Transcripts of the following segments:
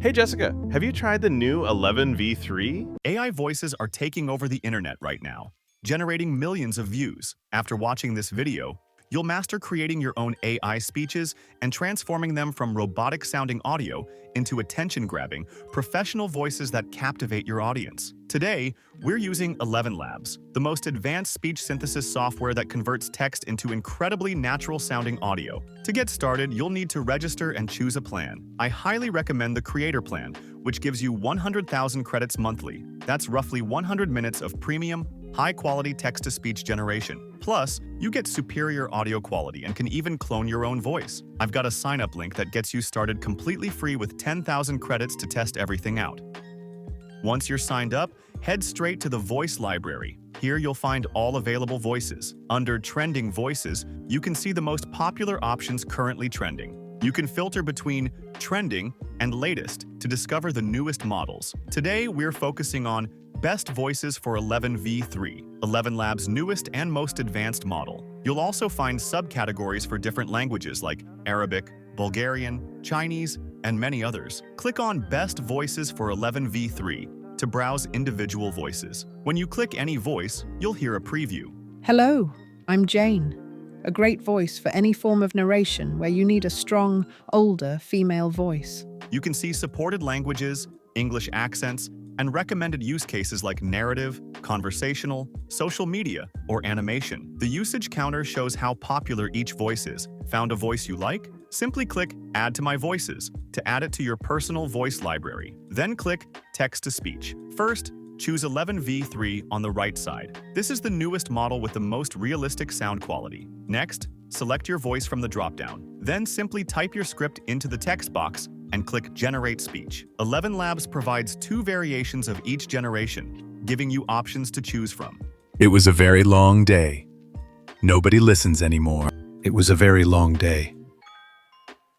Hey Jessica, have you tried the new 11v3? AI voices are taking over the internet right now, generating millions of views. After watching this video, you'll master creating your own AI speeches and transforming them from robotic-sounding audio into attention-grabbing, professional voices that captivate your audience. Today, we're using ElevenLabs, the most advanced speech synthesis software that converts text into incredibly natural-sounding audio. To get started, you'll need to register and choose a plan. I highly recommend the Creator Plan, which gives you 100,000 credits monthly. That's roughly 100 minutes of premium, high-quality text-to-speech generation. Plus, you get superior audio quality and can even clone your own voice. I've got a sign-up link that gets you started completely free with 10,000 credits to test everything out. Once you're signed up, head straight to the Voice Library. Here you'll find all available voices. Under Trending Voices, you can see the most popular options currently trending. You can filter between Trending and Latest to discover the newest models. Today, we're focusing on Best Voices for 11v3, ElevenLabs' newest and most advanced model. You'll also find subcategories for different languages like Arabic, Bulgarian, Chinese, and many others. Click on Best Voices for 11v3 to browse individual voices. When you click any voice, you'll hear a preview. Hello, I'm Jane, a great voice for any form of narration where you need a strong, older female voice. You can see supported languages, English accents, and recommended use cases like narrative, conversational, social media, or animation. The usage counter shows how popular each voice is. Found a voice you like? Simply click Add to My Voices to add it to your personal voice library. Then click Text-to-Speech. First, choose 11v3 on the right side. This is the newest model with the most realistic sound quality. Next, select your voice from the dropdown. Then simply type your script into the text box and click Generate Speech. ElevenLabs provides 2 variations of each generation, giving you options to choose from. It was a very long day. Nobody listens anymore. It was a very long day.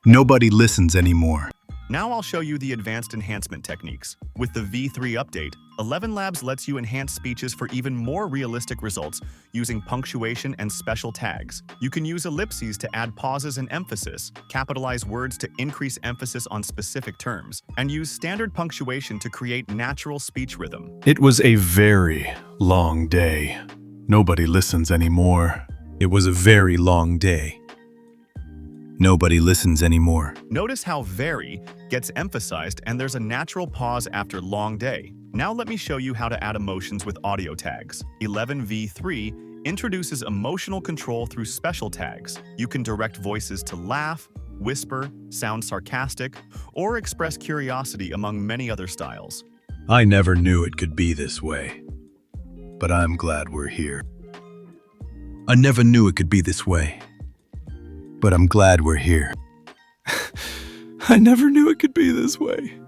Nobody listens anymore. Now I'll show you the advanced enhancement techniques. With the V3 update, ElevenLabs lets you enhance speeches for even more realistic results using punctuation and special tags. You can use ellipses to add pauses and emphasis, capitalize words to increase emphasis on specific terms, and use standard punctuation to create natural speech rhythm. It was a very long day. Nobody listens anymore. It was a very long day. Nobody listens anymore. Notice how very gets emphasized and there's a natural pause after long day. Now let me show you how to add emotions with audio tags. 11v3 introduces emotional control through special tags. You can direct voices to laugh, whisper, sound sarcastic, or express curiosity among many other styles. I never knew it could be this way, but I'm glad we're here. I never knew it could be this way, but I'm glad we're here. I never knew it could be this way.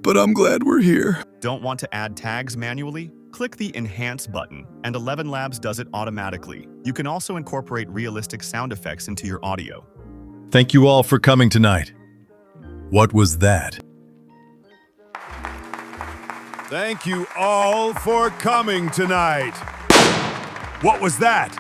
But I'm glad we're here. Don't want to add tags manually? Click the Enhance button, and ElevenLabs does it automatically. You can also incorporate realistic sound effects into your audio. Thank you all for coming tonight. What was that? Thank you all for coming tonight. What was that?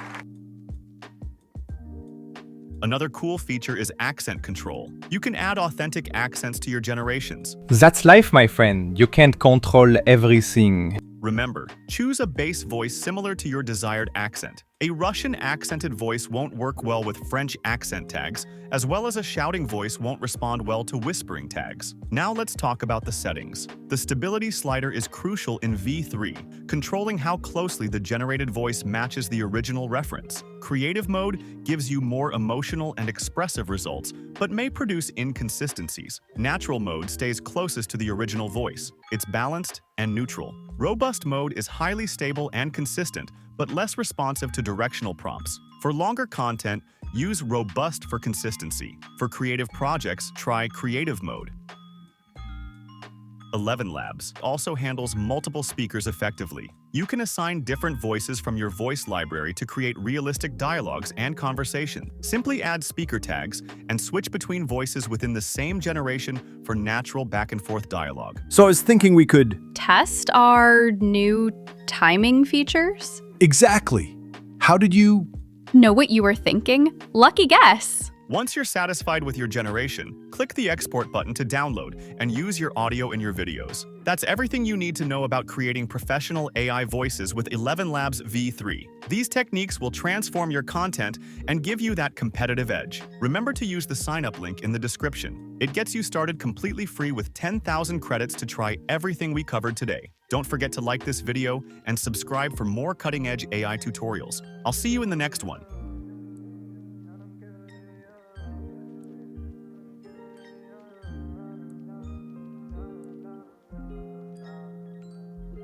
Another cool feature is accent control. You can add authentic accents to your generations. That's life, my friend. You can't control everything. Remember, choose a bass voice similar to your desired accent. A Russian accented voice won't work well with French accent tags, as well as a shouting voice won't respond well to whispering tags. Now let's talk about the settings. The stability slider is crucial in V3, controlling how closely the generated voice matches the original reference. Creative mode gives you more emotional and expressive results, but may produce inconsistencies. Natural mode stays closest to the original voice. It's balanced and neutral. Robust mode is highly stable and consistent, but less responsive to directional prompts. For longer content, use Robust for consistency. For creative projects, try Creative mode. ElevenLabs also handles multiple speakers effectively. You can assign different voices from your voice library to create realistic dialogues and conversation. Simply add speaker tags and switch between voices within the same generation for natural back-and-forth dialogue. So I was thinking we could... Test our new timing features? Exactly. How did you... Know what you were thinking? Lucky guess. Once you're satisfied with your generation, click the export button to download and use your audio in your videos. That's everything you need to know about creating professional AI voices with ElevenLabs V3. These techniques will transform your content and give you that competitive edge. Remember to use the sign-up link in the description. It gets you started completely free with 10,000 credits to try everything we covered today. Don't forget to like this video and subscribe for more cutting-edge AI tutorials. I'll see you in the next one.